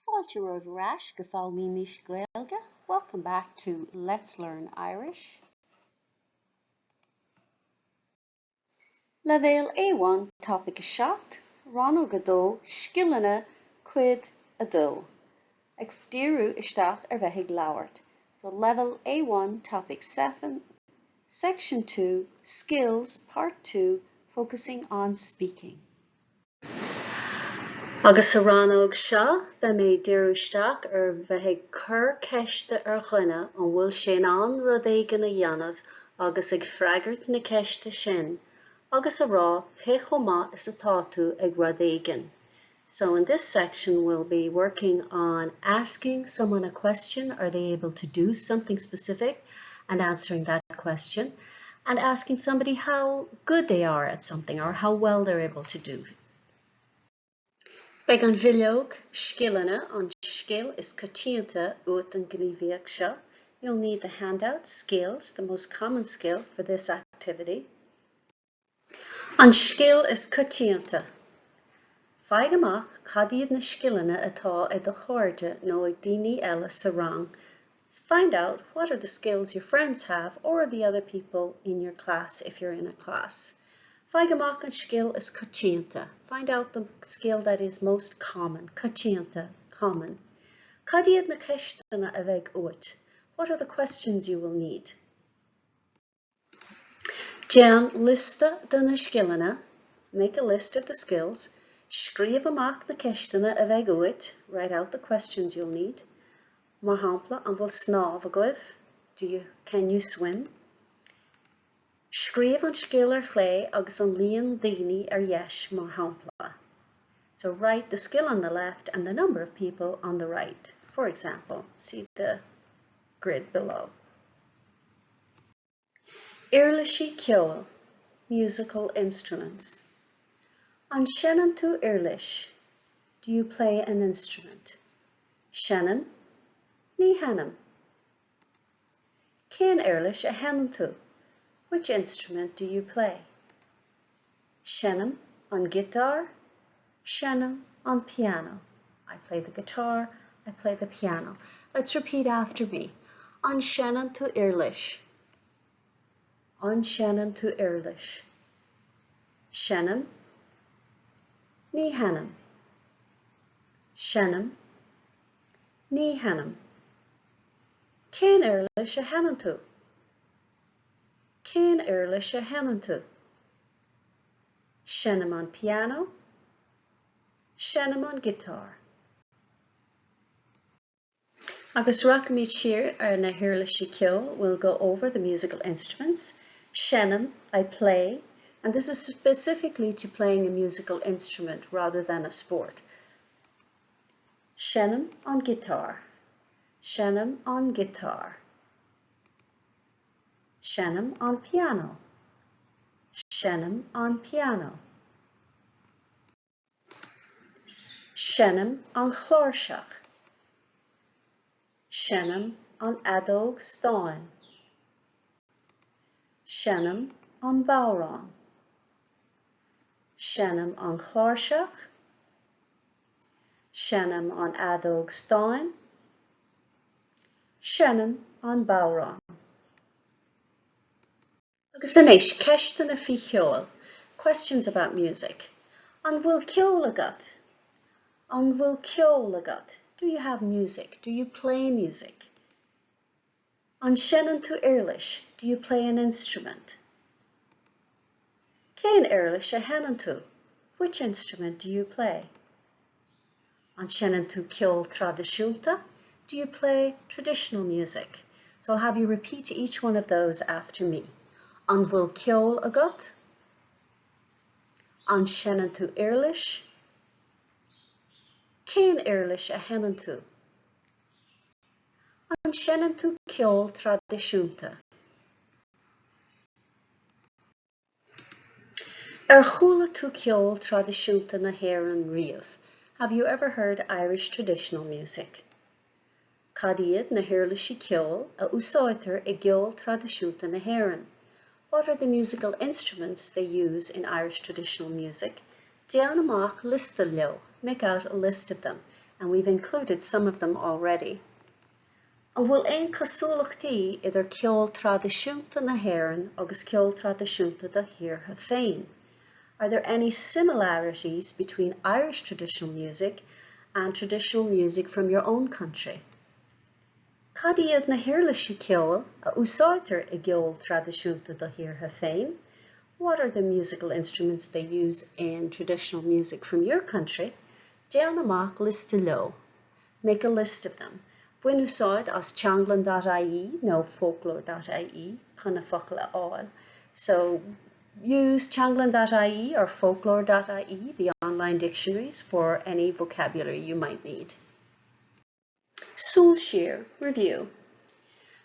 Fáilte roimh go fáil mí níos Gaeilge. Welcome back to Let's Learn Irish. Level A1 topic seacht, Rannóg dó, Scileanna Cuid dó. Ag ftíorú isteach bheithigh Labhairt. So level A1 topic 7, section 2, skills, part 2, focusing on speaking. Agus a Rannóg seo, be mé díreú isteach bheithigh cur ceiste dhuine an bhfuil sé an rud éigin a dhéanamh agus ag freagairt na ceiste sin. Agus a rá, fé chomá is atá tú ag rud éigin. So in this section we'll be working on asking someone a question, are they able to do something specific, and answering that question, and asking somebody how good they are at something or how well they're able to do. Beg an bhuileog, Scileanna, an skill is coitianta uat an gníomhaíoch seo. You'll need the handouts, skills, the most common skill for this activity. An skill is coitianta. Feadh amach cad iad na scileanna atá ag do cháirde nó ag daoine eile sa rang. Find out what are the skills your friends have or the other people in your class if you're in a class. Feadh amach an skill is coitianta. Find out the skill that is most common. Coitianta, common. Cad iad na ceistena a bheith uat. What are the questions you will need? Dean lista do na scileanna. Make a list of the skills. Scríomh amach na ceistena a bheith uat. Write out the questions you'll need. Mar hampla an bhfuil snámh a goibh. Can you swim? Scríomh an scéal ar chlé agus an líon daoine ar dheis mar hampla. So write the skill on the left and the number of people on the right. For example, see the grid below. Uirlisí ceol, musical instruments. An seanan tú uirlis, do you play an instrument? Seanan, ní hanam. Cén uirlis a hanan tú? Which instrument do you play? Seanam on guitar, Seanam on piano. I play the guitar, I play the piano. Let's repeat after me. An seanan tú uirlis. An seanan tú uirlis. Seanam, ní hanam. Seanam, ní hanam. Cén uirlis a hanan tú? Cén uirlis a hanan tú? Seanam on piano, Seanam on guitar. Agus rachamid siar ar na uirlisí ceol, we'll go over the musical instruments. Seanam, I play, and this is specifically to playing a musical instrument rather than a sport. Seanam on guitar, Seanam on guitar. Seanam on piano, Seanam on piano. Seanam on chlárseach, Seanam on adóg stáin. Seanam on bhamhráin. Seanam on chlárseach, Seanam on adóg stáin, Seanam on bhamhráin. Agus inis ceistena fi cheol. Questions about music. An bhfuil ceol agat? An bhfuil ceol agat? Do you have music? Do you play music? An seanan tú uirlis? Do you play an instrument? Cén uirlis a hanan tú? Which instrument do you play? An seanan tú ceol traidisiúnta? Do you play traditional music? So I'll have you repeat each one of those after me. An bhfuil ceol agat? An seanan tú uirlis? Cén uirlis a hanan tú? An seanan tú ceol traidisiúnta? Ar chúla tú ceol traidisiúnta na hÉireann riamh. Have you ever heard Irish traditional music? Cad iad na uirlisí ceol a úsáidtear i gceol traidisiúnta na hÉireann. What are the musical instruments they use in Irish traditional music? Dean amach lista leo. Make out a list of them. and we've included some of them already. An bhfuil ein cosúlachtaí idir ceol tradiisiúnta na hÉireann agus ceol tradiisiúnta do thíortha féin. Are there any similarities between Irish traditional music and traditional music from your own country? Cad iad na hiirlisí ceol a úsáidtear I gceol tradiisiúnta do thíortha féin? What are the musical instruments they use in traditional music from your country? Déan amach list below. Make a list of them. Buin úsáid as teanglann.ie no folklore.ie chuna focail áil. So use teanglann.ie or folklore.ie, the online dictionaries, for any vocabulary you might need. Súlsír, review.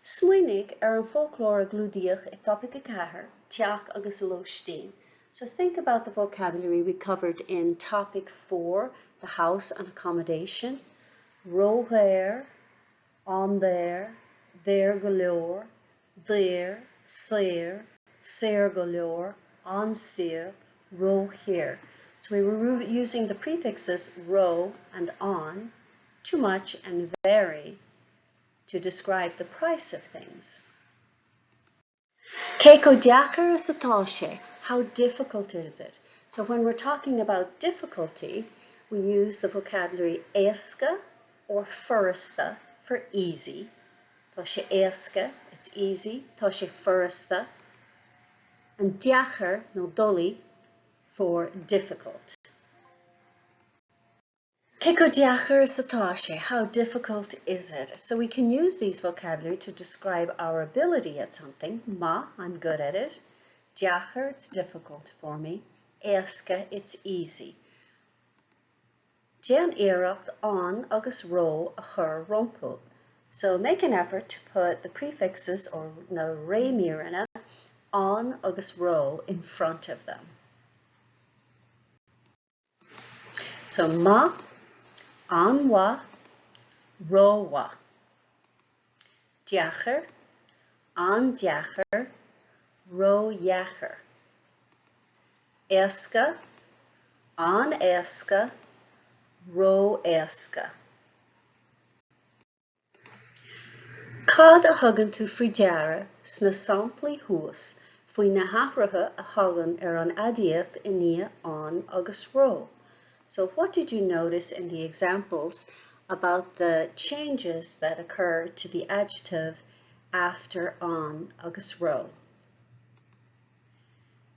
Smuoinnig an folklore glúdaíoch I topic a chathair, teach agus lóistín. So think about the vocabulary we covered in topic 4, the house and accommodation. Róthair, on there go leor, there, sair, sair go leor, on sair, ro here. So we were using the prefixes ro and on, too much and very, to describe the price of things. Keiko diachar satáise, how difficult is it? So when we're talking about difficulty, we use the vocabulary éasca or furasta for easy. Tá sé éasca, it's easy. Tá sé furasta. And diachar, no dully, for difficult. Keiko diachar satáise, how difficult is it? So we can use these vocabulary to describe our ability at something. Ma, I'm good at it. Diachar, it's difficult for me. Éasca, it's easy. Déan éireacht an agus ro a chur rompu. So make an effort to put the prefixes or na réimireanna an agus ro in front of them. So ma, an wa, ro wa. Diachar, an diachar, ro diachar. Éasca, an éasca, ro éasca. Cad a thugann tú faoi deara sna samplaí thuas faoi na hathruithe a thugann an adíoch I ní an agus ro. So what did you notice in the examples about the changes that occur to the adjective after an agus ro?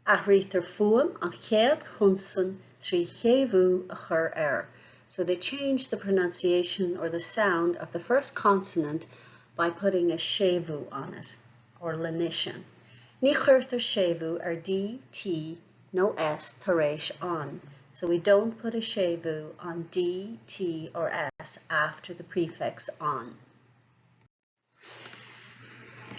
Ahrítar fuam an cead chunsan trí chéimhú a chur So they changed the pronunciation or the sound of the first consonant by putting a shevu on it, or lenition. Ní chuirtar shevu ar D, T, no S, taréis on. So we don't put a shevu on D, T, or S after the prefix on.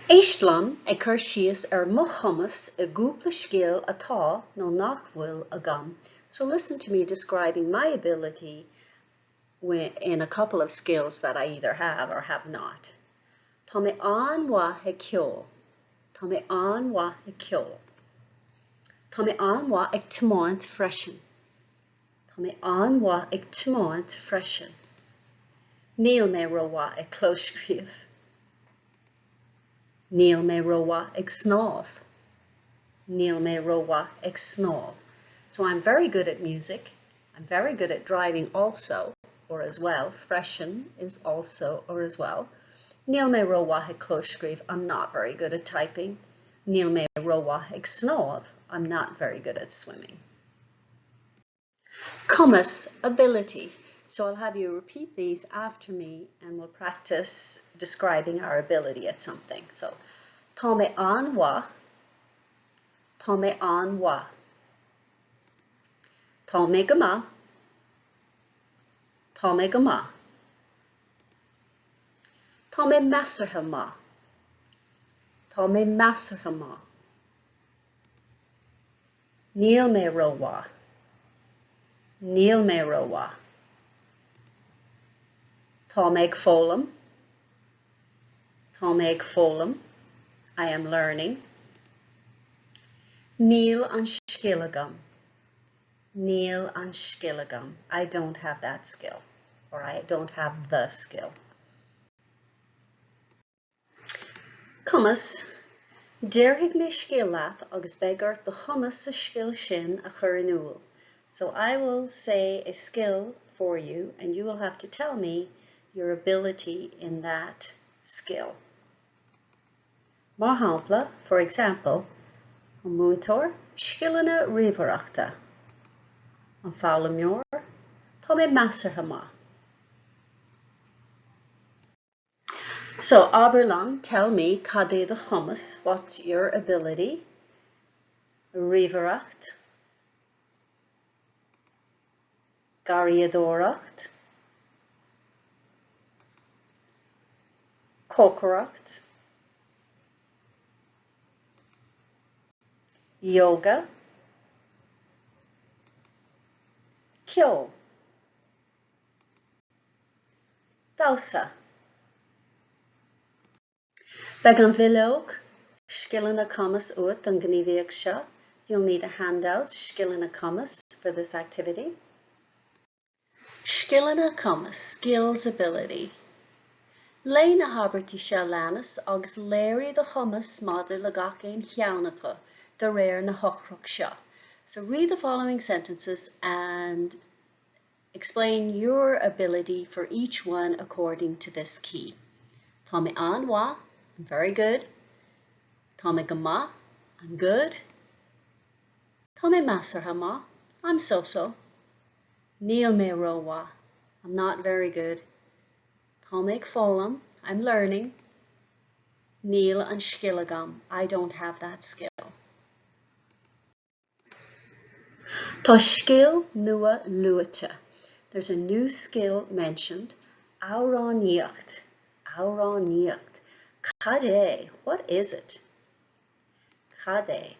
Éistlam ag cur síos mo chumas a gúpla scéal atá nó nachmhfuil agam. So listen to me describing my ability in a couple of skills that I either have or have not. Tá mé an wa he ceol. Tá mé an wa he ceol. Tá mé an wa ag tmáint freisin. Tá mé an wa ag tmáint freisin. Níl mé rowa ag clóscríomh. Níl mé rowa ag snámh. Níl mé rowa ag snámh. So I'm very good at music. I'm very good at driving also, or as well. Freisin is also or as well. Níl mé rowa ag clóscríomh. I'm not very good at typing. Níl mé rowa ag snámh. I'm not very good at swimming. Cumas, ability. So I'll have you repeat these after me and we'll practice describing our ability at something. So, tá mé an wa. Tá mé an wa. Tá mé go ma. Tá mé go ma. Tá mé measartha ma. Tá mé measartha ma. Níl mé rowa. Níl mé rowa. Tá mé ag fólam. Tá mé ag fólam. I am learning. Níl an scilagam. Níl an scilagam. I don't have that skill. or I don't have the skill. Cumas, dearhig me skill lath agus begart the chumas a skill shin a chur in úl. So I will say a skill for you, and you will have to tell me your ability in that skill. Mar hampla, for example, an múntóir Scileanna ríomhaireachta. An fáil meor, tá mé measartha má. So, Aberlán, tell me, cadé the chumas, what's your ability? Ríomhaireacht, gariadóireacht, cócaireacht, yoga, ceol, dása. Beg an bhilóg, Scileanna Cumas uat an gníomhaíoch seo. You'll need a handout, Scileanna Cumas, for this activity. Scileanna Cumas, skills ability. Lé na habartí seo leanas agus léirí the chumas maidir le gach éon cheannacha de réir na hochroch seo. So read the following sentences and explain your ability for each one according to this key. Tá mé anwa, I'm very good. Tá mé gama, I'm good. Tá mé measartha má, I'm so-so. Níl mé róha, I'm not very good. Tá mé fólam, I'm learning. Níl an scill agam, I don't have that skill. Tá scill nua luata. There's a new skill mentioned. Áráníocht. Áráníocht. Cadé, what is it? Cadé.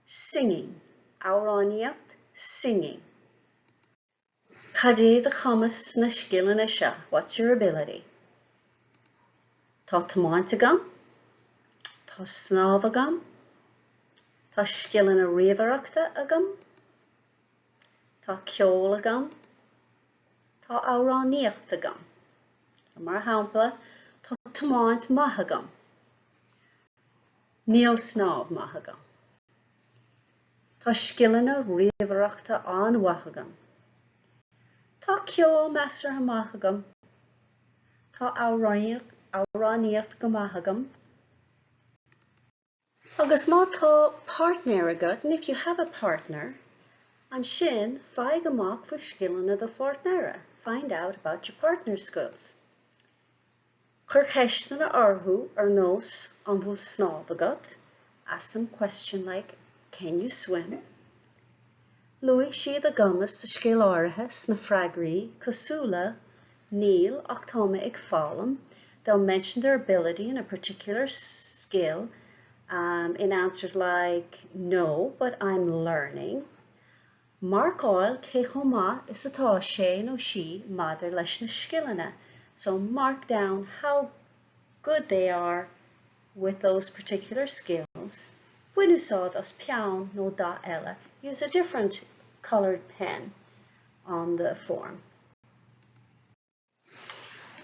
Singing. Áráníocht, singing. Cadé the chumas na scileanna seo, what's your ability? Tá tomáint agam. Tá snámh agam. Tá scileanna ríomhaireachta agam. Tá ceol agam. Tá áráníocht agam. Mar hampla, tá tomáint maith agam. Níl snámh maith agam. Tá scileanna ríomhaireachta anmhaith agam. Tá ceol measartha maith agam. Tá áráníocht go maith agam. Agus má tá partner agat, and if you have a partner, an sin feadh amach fa scileanna do partnera. Find out about your partner's skills. Chur cheistena orthú ar nós an bhfuil snámh agat. Ask them question like, can you swim? Luigh siad agamas sa scill áirithe sna freagraí cosúla níl ach tá mé ag fálam. They'll mention their ability in a particular skill in answers like, no, but I'm learning. Marcáil cé chomá is atá sé nó sí maidir leis na scileanna. So mark down how good they are with those particular skills. When úsáid as peann nó dá eile, use a different coloured pen on the form.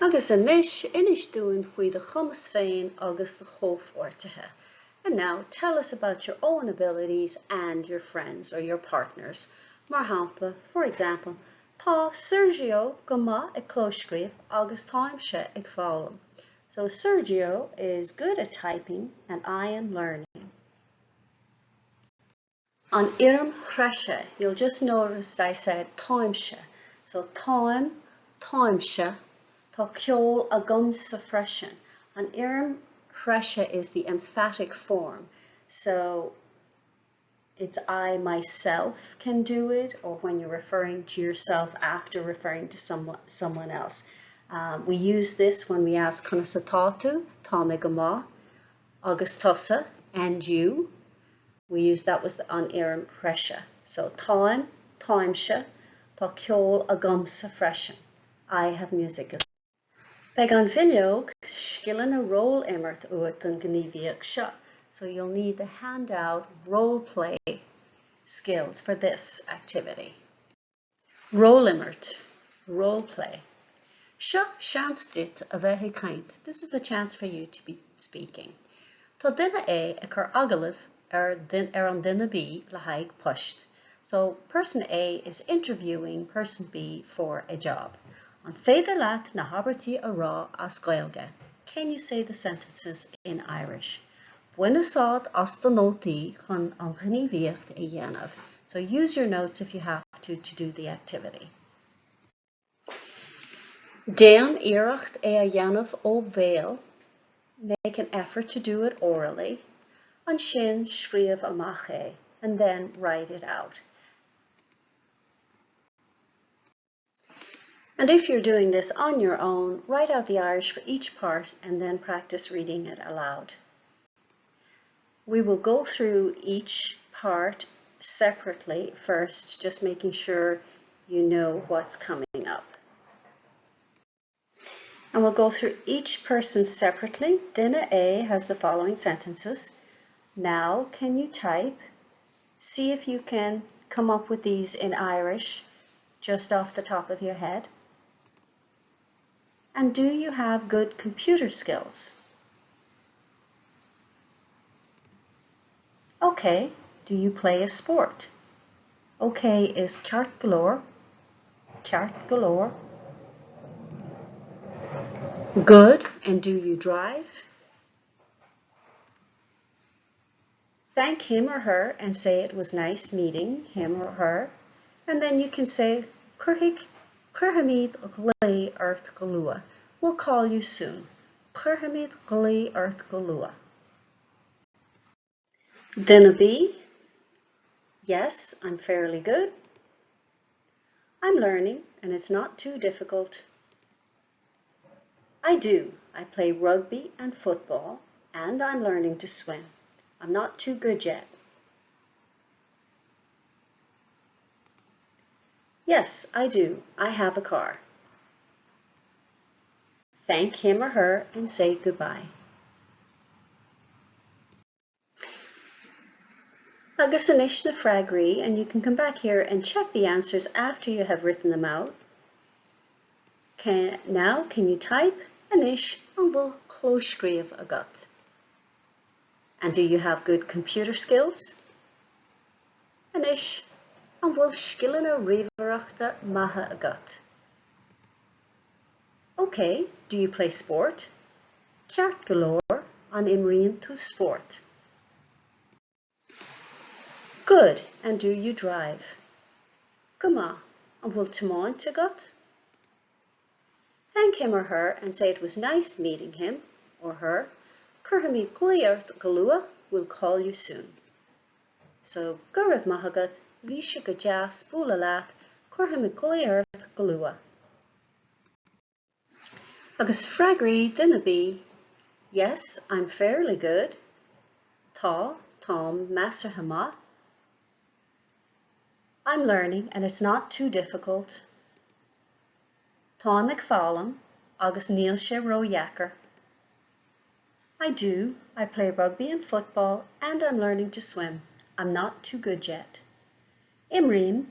Agus inis dúin faoi the chumas féin agus the chomhortaithe. And now tell us about your own abilities and your friends or your partners. Mar hampla, for example, tá Sergio go maith ag clóscríobh agus táimse ag fálam. So Sergio is good at typing and I am learning. On iarm chreise, you'll just notice that I said táimse. So táim, táimse, tá ceol agam sa freisin. On iarm chreise is the emphatic form. So it's I myself can do it, or when you're referring to yourself after referring to someone else. We use this when we ask conna sa tátu, tá mé go maith, agus tusa, and you. We use that was the on iarm chreise. So táim, táimse, tá ceol agam sa freisin. I have music as well. Beg an bhilóg, scileanna role immert uat an gníomhaíoch seo. So you'll need the handout role play skills for this activity. Role immert. role play. Seo seans dit a bheith caint. This is the chance for you to be speaking. Tá duine A a chur agalah ar an duine B le haghaidh poist. So person A is interviewing person B for a job. An féidir leat na habartí a rá as Gaeilge. Can you say the sentences in Irish? Buanna as the nótaí chun an gníomhaíocht a dhéanamh. So use your notes if you have to do the activity. Déan iireacht a dhéanamh ó bhéal. Make an effort to do it orally. An sin suíomh amach é, and then write it out. And if you're doing this on your own, write out the Irish for each part and then practice reading it aloud. We will go through each part separately first, just making sure you know what's coming up. And we'll go through each person separately. Duine A has the following sentences. Now, can you type? See if you can come up with these in Irish, just off the top of your head. And do you have good computer skills? Okay, do you play a sport? Okay is ceart galore. Ceart galore. Good, and do you drive? Thank him or her and say it was nice meeting him or her. And then you can say, Curhamid glay earth galua. We'll call you soon. Curhamid glay earth galua. Duine B. Yes, I'm fairly good. I'm learning and it's not too difficult. I do. I play rugby and football and I'm learning to swim. I'm not too good yet. Yes, I do. I have a car. Thank him or her and say goodbye. Agus inis na freagraí, and you can come back here and check the answers after you have written them out. Now, can you type inis an bhfuil clóiscríomh agat? And do you have good computer skills? Inis an bhfuil scileanna ríomhaireachta maithe agat. Okay, do you play sport? Ceart galore an imríonn tú sport. Good, and do you drive? Guma, an bhfuil tomáint agat? Thank him or her and say it was nice meeting him or her. Curhamí glíart galua, we'll call you soon. So, gurad mahagat, visha gajas bulalat, curhamí glíart galua. Agus freagraí duine B. Yes, I'm fairly good. Tá, Tom, Master Hama. I'm learning and it's not too difficult. Tá McFarlane, agus níl sé roiacker. I do. I play rugby and football and I'm learning to swim. I'm not too good yet. Imrim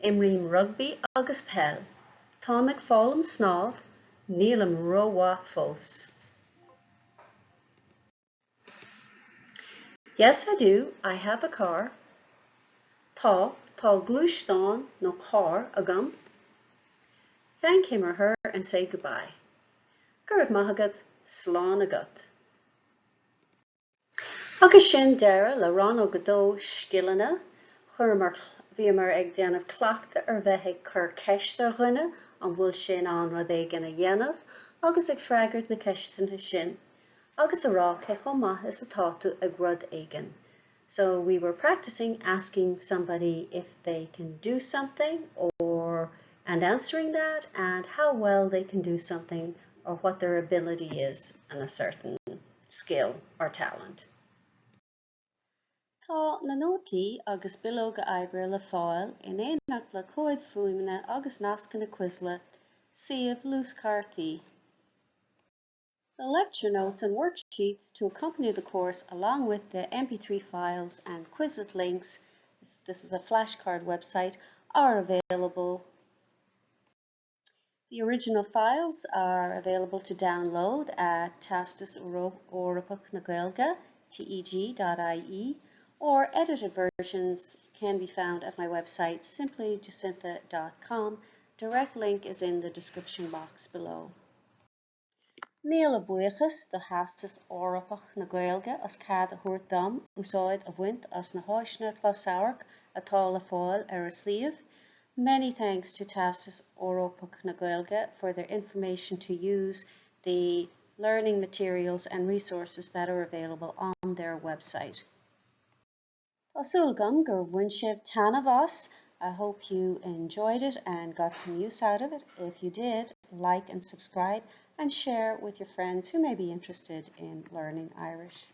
rugby agus pell. Tá McFarlane snáb, nílam rowa fós. Yes, I do. I have a car. Tá glúisteán no car agam. Thank him or her and say goodbye. Gurad mahagat slán agat. Agus sin deire le Rannóg godó Scileanna, bhí mar ag déanamh cleachta ar bheith ag cur ceist ar dhuine an bhfuil sin an rud é gana dhéanamh, agus ag freagart na ceistena sin, agus a rá cecho maith is atá tú ag rud éigean. So we were practicing asking somebody if they can do something and answering that and how well they can do something or what their ability is in a certain skill or talent. Tá na nótaí agus bilóga oibre le fáil in éineacht le cóid fuaimne agus nasca na cuisle, suíomh lús cartaí. The lecture notes and worksheets to accompany the course along with the MP3 files and Quizlet links, this is a flashcard website, are available The original files are available to download at Theastas Eorpach na Gaeilge, teg.ie, or edited versions can be found at my website, simplyjacintha.com. Direct link is in the description box below. Míle buíochas the Theastas Eorpach na Gaeilge as cead a thabhairt dom, úsáid a bhaint as na háiseanna closamhairc atá le fáil ar a suíomh. Many thanks to Theastas Eorpach na Gaeilge for their information to use, the learning materials and resources that are available on their website. Tásúlgam gur bhain sibh tanamh as. I hope you enjoyed it and got some use out of it. If you did, like and subscribe and share with your friends who may be interested in learning Irish.